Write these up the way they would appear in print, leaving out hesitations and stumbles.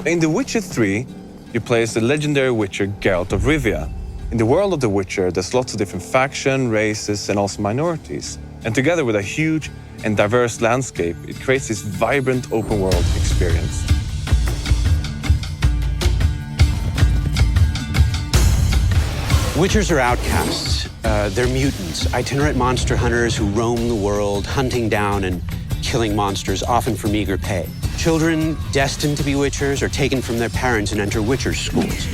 In The Witcher 3, you play as the legendary witcher Geralt of Rivia. In the world of The Witcher, there's lots of different factions, races, and also minorities. And together with a huge and diverse landscape, it creates this vibrant open-world experience. Witchers are outcasts. They're mutants, itinerant monster hunters who roam the world, hunting down and killing monsters, often for meager pay. Children destined to be witchers are taken from their parents and enter witchers' schools.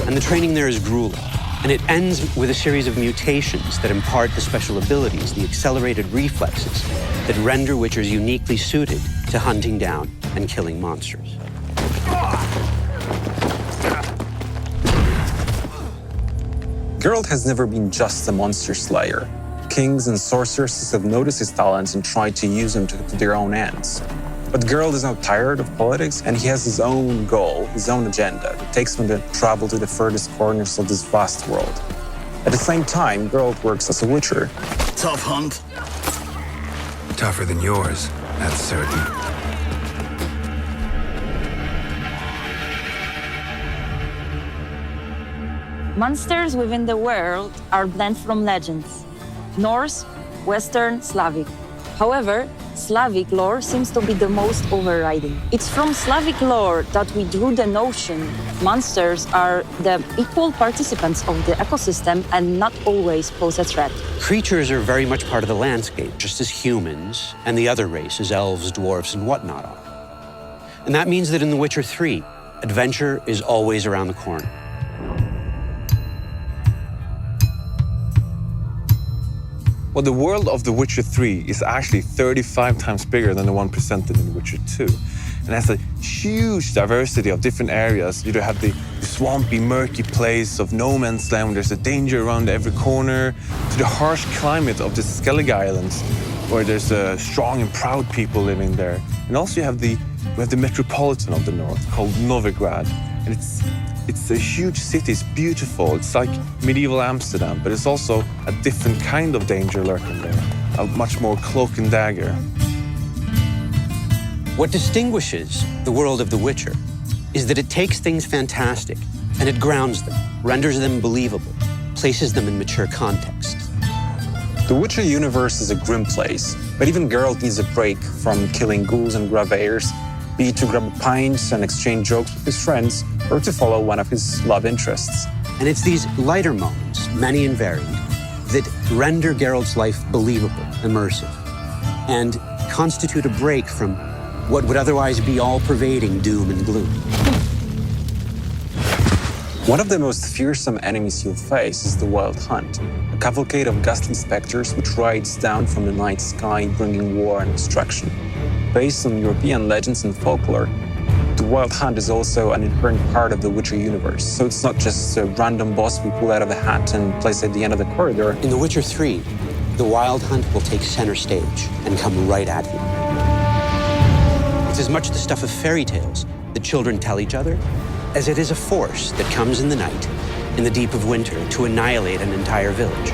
And the training there is grueling. And it ends with a series of mutations that impart the special abilities, the accelerated reflexes that render witchers uniquely suited to hunting down and killing monsters. Geralt has never been just a monster slayer. Kings and sorceresses have noticed his talents and tried to use him to their own ends. But Geralt is now tired of politics, and he has his own goal, his own agenda, that takes him to travel to the furthest corners of this vast world. At the same time, Geralt works as a witcher. Tough hunt. Tougher than yours, that's certain. Monsters within the world are blends from legends: Norse, Western, Slavic. However, Slavic lore seems to be the most overriding. It's from Slavic lore that we drew the notion monsters are the equal participants of the ecosystem and not always pose a threat. Creatures are very much part of the landscape, just as humans and the other races, elves, dwarfs, and whatnot are. And that means that in The Witcher 3, adventure is always around the corner. Well, the world of The Witcher 3 is actually 35 times bigger than the one presented in The Witcher 2. And has a huge diversity of different areas. You have the swampy, murky place of no man's land, where there's a danger around every corner, to the harsh climate of the Skellige Islands, where there's strong and proud people living there. And also we have the metropolitan of the north, called Novigrad. And it's a huge city, it's beautiful. It's like medieval Amsterdam, but it's also a different kind of danger lurking there, a much more cloak and dagger. What distinguishes the world of The Witcher is that it takes things fantastic and it grounds them, renders them believable, places them in mature context. The Witcher universe is a grim place, but even Geralt needs a break from killing ghouls and graveyors, be it to grab a pint and exchange jokes with his friends, or to follow one of his love interests. And it's these lighter moments, many and varied, that render Geralt's life believable, immersive, and constitute a break from what would otherwise be all-pervading doom and gloom. One of the most fearsome enemies you'll face is the Wild Hunt, a cavalcade of ghastly specters which rides down from the night sky, bringing war and destruction. Based on European legends and folklore, the Wild Hunt is also an inherent part of the Witcher universe, so it's not just a random boss we pull out of a hat and place at the end of the corridor. In The Witcher 3, the Wild Hunt will take center stage and come right at you. It's as much the stuff of fairy tales that children tell each other as it is a force that comes in the night, in the deep of winter, to annihilate an entire village.